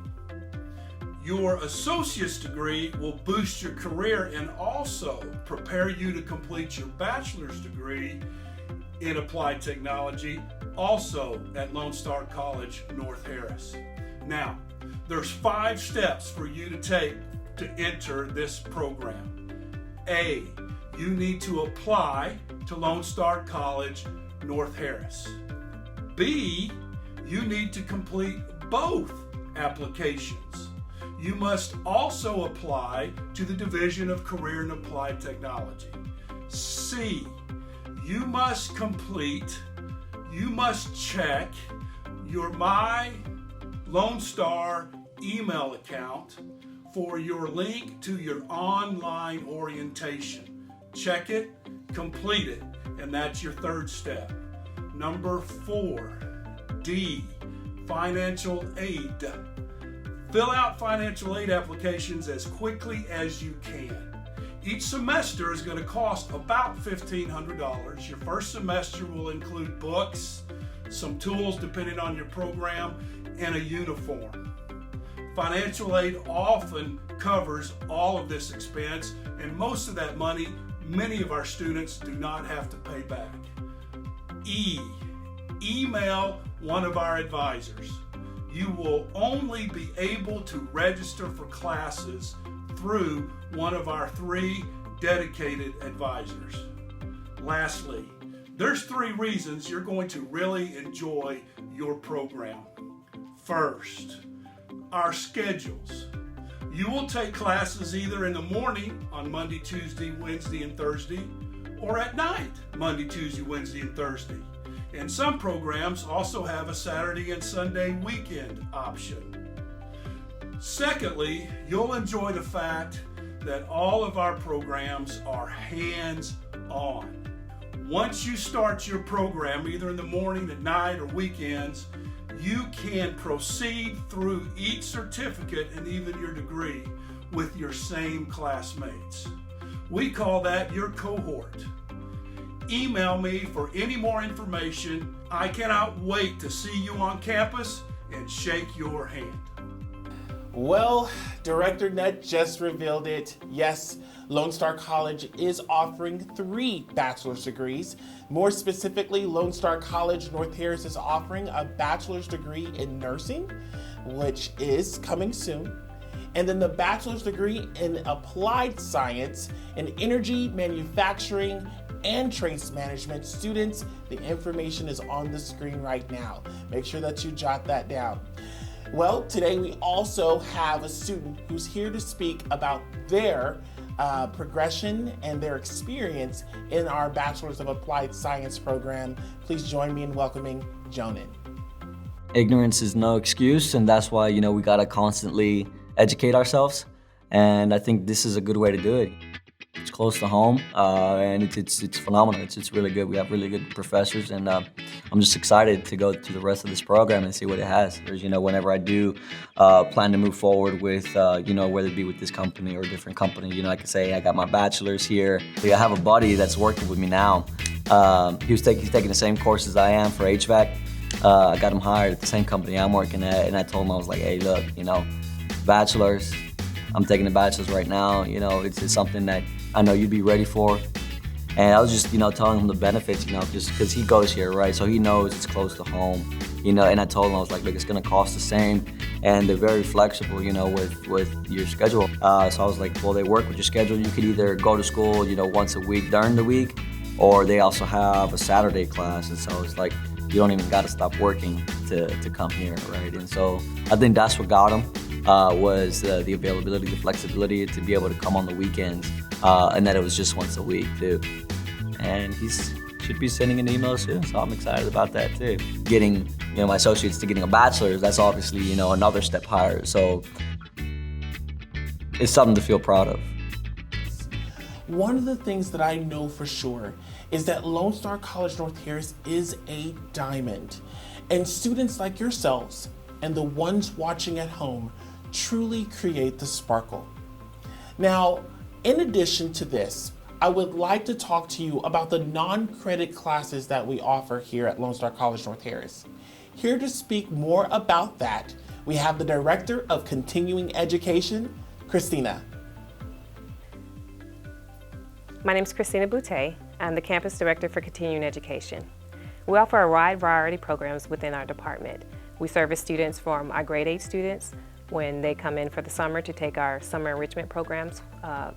Speaker 5: Your associate's degree will boost your career and also prepare you to complete your bachelor's degree in applied technology, also at Lone Star College, North Harris. Now, there's 5 steps for you to take to enter this program. A, you need to apply to Lone Star College, North Harris. B, you need to complete both applications. You must also apply to the Division of Career and Applied Technology. C, you must check your My Lone Star email account for your link to your online orientation. Check it, complete it, and that's your 3rd step. Number 4, D, financial aid. Fill out financial aid applications as quickly as you can. Each semester is going to cost about $1,500. Your first semester will include books, some tools depending on your program, and a uniform. Financial aid often covers all of this expense, and most of that money, many of our students do not have to pay back. E, email one of our advisors. You will only be able to register for classes through one of our 3 dedicated advisors. Lastly, there's 3 reasons you're going to really enjoy your program. First, our schedules. You will take classes either in the morning on Monday, Tuesday, Wednesday, and Thursday, or at night, Monday, Tuesday, Wednesday, and Thursday. And some programs also have a Saturday and Sunday weekend option. Secondly, you'll enjoy the fact that all of our programs are hands-on. Once you start your program, either in the morning, at night, or weekends, you can proceed through each certificate and even your degree with your same classmates. We call that your cohort. Email me for any more information. I cannot wait to see you on campus and shake your hand.
Speaker 2: Well, Director Nutt just revealed it. Yes, Lone Star College is offering 3 bachelor's degrees. More specifically, Lone Star College North Harris is offering a bachelor's degree in nursing, which is coming soon. And then the bachelor's degree in applied science in energy, manufacturing, and trades management. Students, the information is on the screen right now. Make sure that you jot that down. Well, today we also have a student who's here to speak about their progression and their experience in our Bachelor's of Applied Science program. Please join me in welcoming Jonan.
Speaker 6: Ignorance is no excuse, and that's why, we gotta constantly educate ourselves. And I think this is a good way to do it. It's close to home, and it's phenomenal. It's really good. We have really good professors, and I'm just excited to go to the rest of this program and see what it has. There's, whenever I do plan to move forward with, whether it be with this company or a different company, I can say I got my bachelor's here. I have a buddy that's working with me now. He's taking the same courses I am for HVAC. I got him hired at the same company I'm working at, and I told him, I was like, hey, look, bachelor's. I'm taking a bachelor's right now. It's something that I know you'd be ready for, And I was just, telling him the benefits, just because he goes here, right? So he knows it's close to home, and I told him, I was like, look, it's gonna cost the same, and they're very flexible, with your schedule. So I was like, well, they work with your schedule. You could either go to school, once a week during the week, or they also have a Saturday class. And so it's like, you don't even gotta stop working to come here, right? And so I think that's what got him, was the availability, the flexibility to be able to come on the weekends, and that it was just once a week too. And he should be sending an email soon, so I'm excited about that too. Getting, my associates to getting a bachelor's, that's obviously, another step higher. So it's something to feel proud of.
Speaker 2: One of the things that I know for sure is that Lone Star College North Harris is a diamond, and students like yourselves and the ones watching at home truly create the sparkle. Now, in addition to this, I would like to talk to you about the non-credit classes that we offer here at Lone Star College North Harris. Here to speak more about that, we have the Director of Continuing Education, Christina.
Speaker 7: My name is Christina Boutte. I'm the Campus Director for Continuing Education. We offer a wide variety of programs within our department. We service students from our grade 8 students when they come in for the summer to take our summer enrichment programs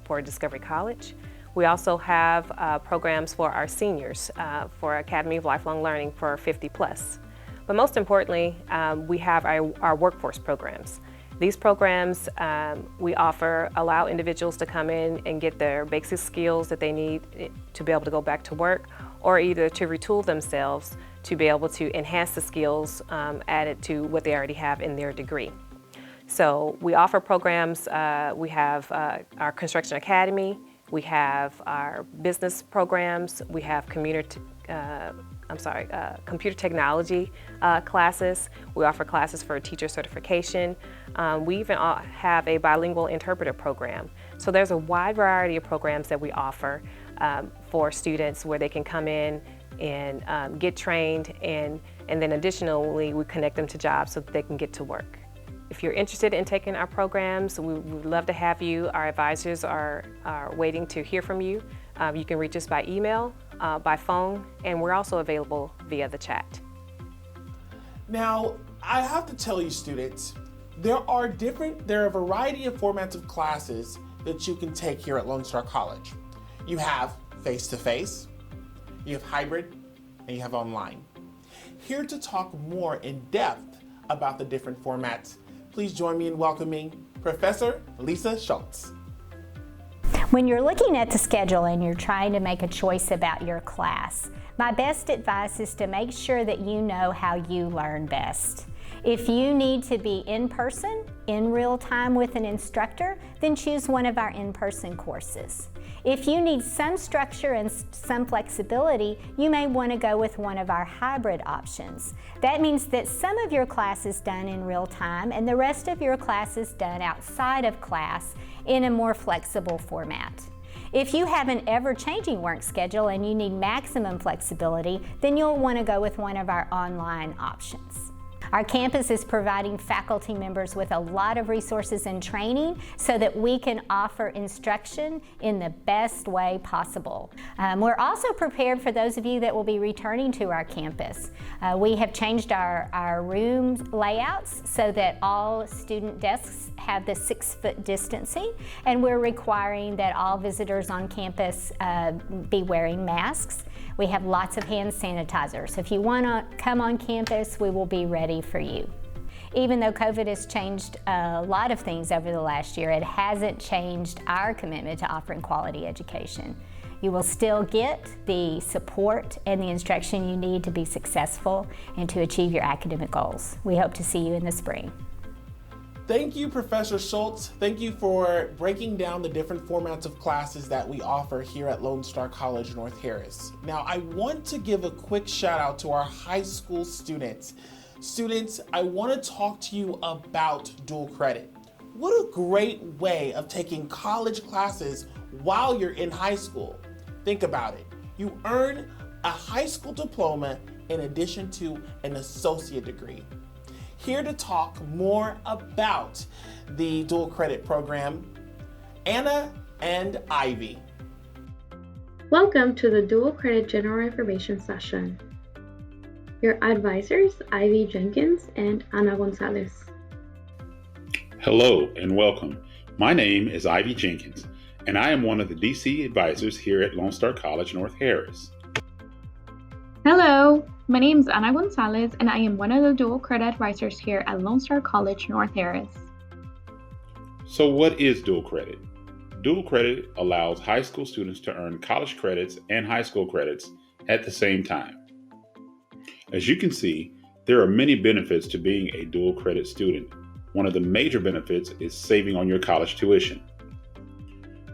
Speaker 7: for Discovery College. We also have programs for our seniors for Academy of Lifelong Learning for 50 plus. But most importantly, we have our workforce programs. These programs we offer allow individuals to come in and get their basic skills that they need to be able to go back to work, or either to retool themselves to be able to enhance the skills added to what they already have in their degree. So we offer programs, we have our Construction Academy, we have our business programs, we have computer technology classes. We offer classes for teacher certification. We even have a bilingual interpreter program. So there's a wide variety of programs that we offer for students where they can come in and get trained, and then additionally we connect them to jobs so that they can get to work. If you're interested in taking our programs, we would love to have you. Our advisors are waiting to hear from you. You can reach us by email, by phone, and we're also available via the chat.
Speaker 2: Now, I have to tell you, students, there are a variety of formats of classes that you can take here at Lone Star College. You have face-to-face, you have hybrid, and you have online. Here to talk more in depth about the different formats, please join me in welcoming Professor Lisa Schultz.
Speaker 8: When you're looking at the schedule and you're trying to make a choice about your class, my best advice is to make sure that you know how you learn best. If you need to be in person, in real time with an instructor, then choose one of our in-person courses. If you need some structure and some flexibility, you may want to go with one of our hybrid options. That means that some of your class is done in real time and the rest of your class is done outside of class in a more flexible format. If you have an ever-changing work schedule and you need maximum flexibility, then you'll want to go with one of our online options. Our campus is providing faculty members with a lot of resources and training so that we can offer instruction in the best way possible. We're also prepared for those of you that will be returning to our campus. We have changed our room layouts so that all student desks have the 6-foot distancing, and we're requiring that all visitors on campus be wearing masks. We have lots of hand sanitizer, so if you want to come on campus, we will be ready for you. Even though COVID has changed a lot of things over the last year, it hasn't changed our commitment to offering quality education. You will still get the support and the instruction you need to be successful and to achieve your academic goals. We hope to see you in the spring.
Speaker 2: Thank you, Professor Schultz. Thank you for breaking down the different formats of classes that we offer here at Lone Star College North Harris. Now, I want to give a quick shout out to our high school students. Students, I want to talk to you about dual credit. What a great way of taking college classes while you're in high school. Think about it. You earn a high school diploma in addition to an associate degree. Here to talk more about the dual credit program, Anna and Ivy.
Speaker 9: Welcome to the Dual Credit General Information session. Your advisors, Ivy Jenkins and Ana Gonzalez.
Speaker 10: Hello and welcome. My name is Ivy Jenkins, and I am one of the DC advisors here at Lone Star College North Harris.
Speaker 11: Hello, my name is Ana Gonzalez, and I am one of the dual credit advisors here at Lone Star College North Harris.
Speaker 10: So what is dual credit? Dual credit allows high school students to earn college credits and high school credits at the same time. As you can see, there are many benefits to being a dual credit student. One of the major benefits is saving on your college tuition.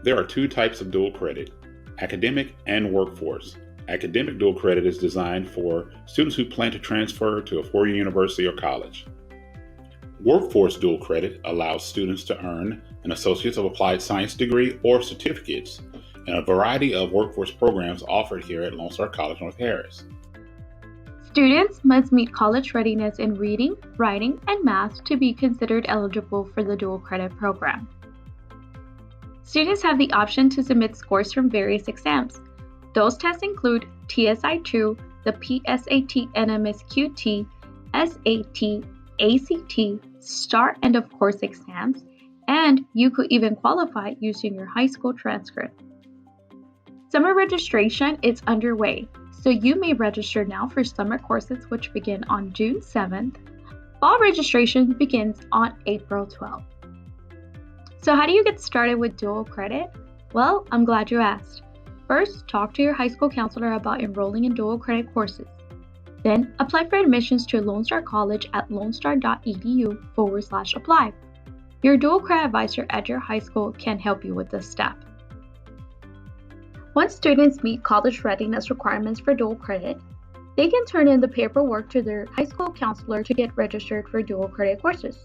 Speaker 10: There are two types of dual credit, academic and workforce. Academic dual credit is designed for students who plan to transfer to a four-year university or college. Workforce dual credit allows students to earn an Associates of Applied Science degree or certificates in a variety of workforce programs offered here at Lone Star College North Harris.
Speaker 11: Students must meet college readiness in reading, writing, and math to be considered eligible for the dual credit program. Students have the option to submit scores from various exams. Those tests include TSI-2, the PSAT NMSQT, SAT, ACT, STAR end of course exams, and you could even qualify using your high school transcript. Summer registration is underway, so you may register now for summer courses which begin on June 7th. Fall registration begins on April 12th. So how do you get started with dual credit? Well, I'm glad you asked. First, talk to your high school counselor about enrolling in dual credit courses. Then, apply for admissions to Lone Star College at lonestar.edu/apply. Your dual credit advisor at your high school can help you with this step. Once students meet college readiness requirements for dual credit, they can turn in the paperwork to their high school counselor to get registered for dual credit courses.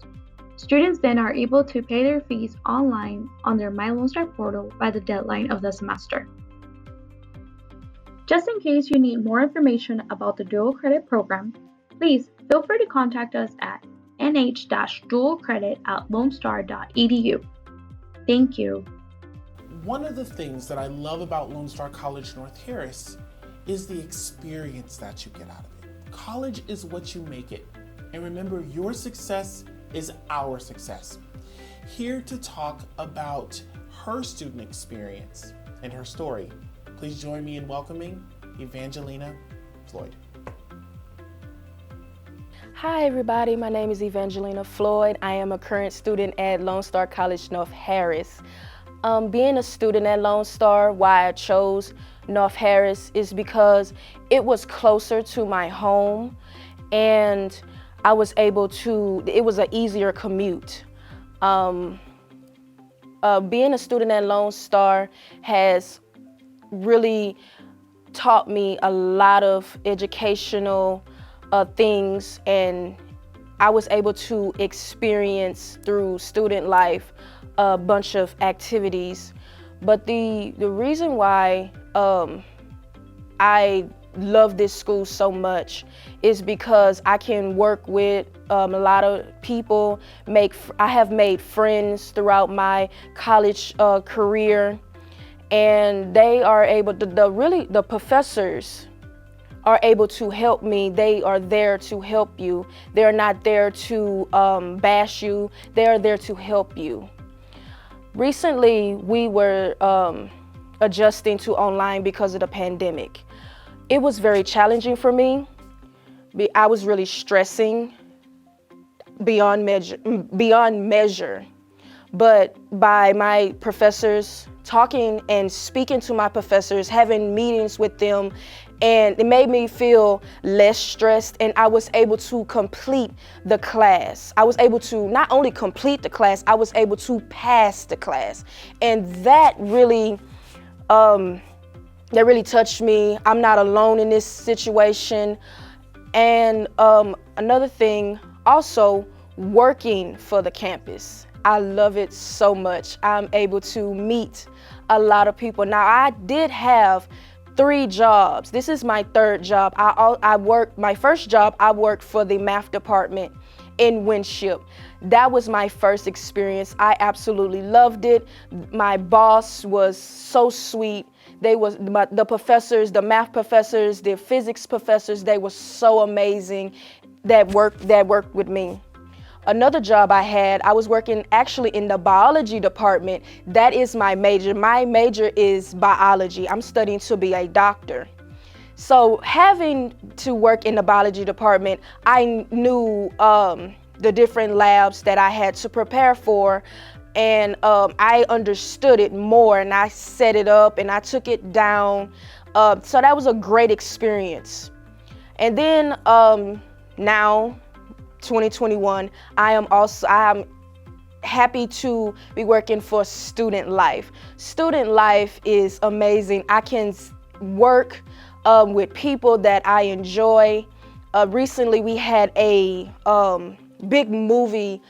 Speaker 11: Students then are able to pay their fees online on their My Lone Star portal by the deadline of the semester. Just in case you need more information about the dual credit program, please feel free to contact us at nh-dualcredit@lonestar.edu. Thank you.
Speaker 2: One of the things that I love about Lone Star College North Harris is the experience that you get out of it. College is what you make it. And remember, your success is our success. Here to talk about her student experience and her story, please join me in welcoming Evangelina Floyd.
Speaker 12: Hi everybody, my name is Evangelina Floyd. I am a current student at Lone Star College North Harris. Being a student at Lone Star, why I chose North Harris is because it was closer to my home and I was able to, it was an easier commute. Being a student at Lone Star has really taught me a lot of educational things, and I was able to experience through student life a bunch of activities. But the reason why I love this school so much is because I can work with a lot of people. I have made friends throughout my college career, and they are able to, the professors are able to help me. They are there to help you. They're not there to bash you. They're there to help you. Recently, we were adjusting to online because of the pandemic. It was very challenging for me. I was really stressing beyond measure. But by my professors, talking and speaking to my professors, having meetings with them, and it made me feel less stressed, and I was able to complete the class. I was able to not only complete the class, I was able to pass the class. And that really touched me. I'm not alone in this situation. And another thing, also working for the campus. I love it so much. I'm able to meet a lot of people. Now, I did have 3 jobs. This is my 3rd job. My first job, I worked for the math department in Winship. That was my first experience. I absolutely loved it. My boss was so sweet. the professors, the math professors, the physics professors, they were so amazing that worked with me. Another job I had, I was working actually in the biology department. That is my major. My major is biology. I'm studying to be a doctor. So having to work in the biology department, I knew the different labs that I had to prepare for, and I understood it more, and I set it up and I took it down. So that was a great experience. And then now, 2021, I am happy to be working for Student Life. Student Life is amazing. I can work with people that I enjoy. Recently, we had a big movie,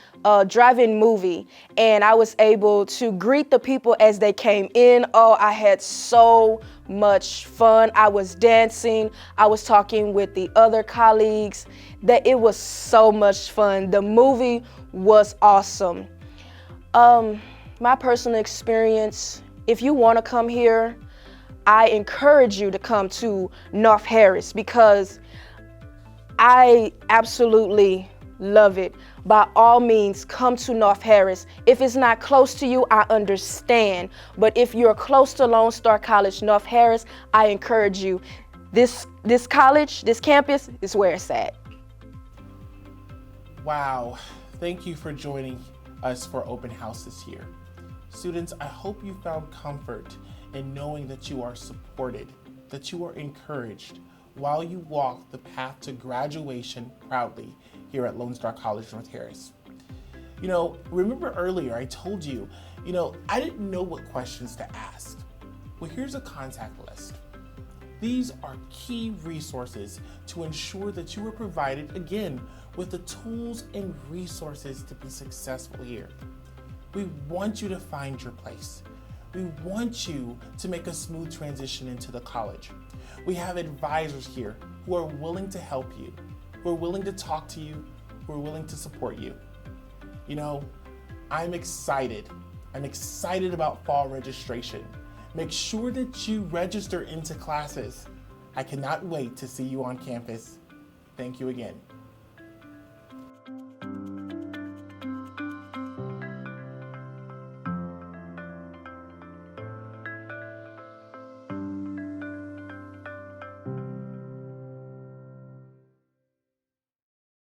Speaker 12: drive-in movie, and I was able to greet the people as they came in. Oh, I had so much fun. I was dancing. I was talking with the other colleagues. That it was so much fun. The movie was awesome. My personal experience, if you want to come here, I encourage you to come to North Harris because I absolutely love it. By all means, come to North Harris. If it's not close to you, I understand. But if you're close to Lone Star College, North Harris, I encourage you. This college, this campus is where it's at.
Speaker 2: Wow, thank you for joining us for Open House this year. Students, I hope you found comfort in knowing that you are supported, that you are encouraged while you walk the path to graduation proudly here at Lone Star College North Harris. You know, remember earlier I told you, I didn't know what questions to ask. Well, here's a contact list. These are key resources to ensure that you are provided, again, with the tools and resources to be successful here. We want you to find your place. We want you to make a smooth transition into the college. We have advisors here who are willing to help you, who are willing to talk to you, who are willing to support you. I'm excited. I'm excited about fall registration. Make sure that you register into classes. I cannot wait to see you on campus. Thank you again.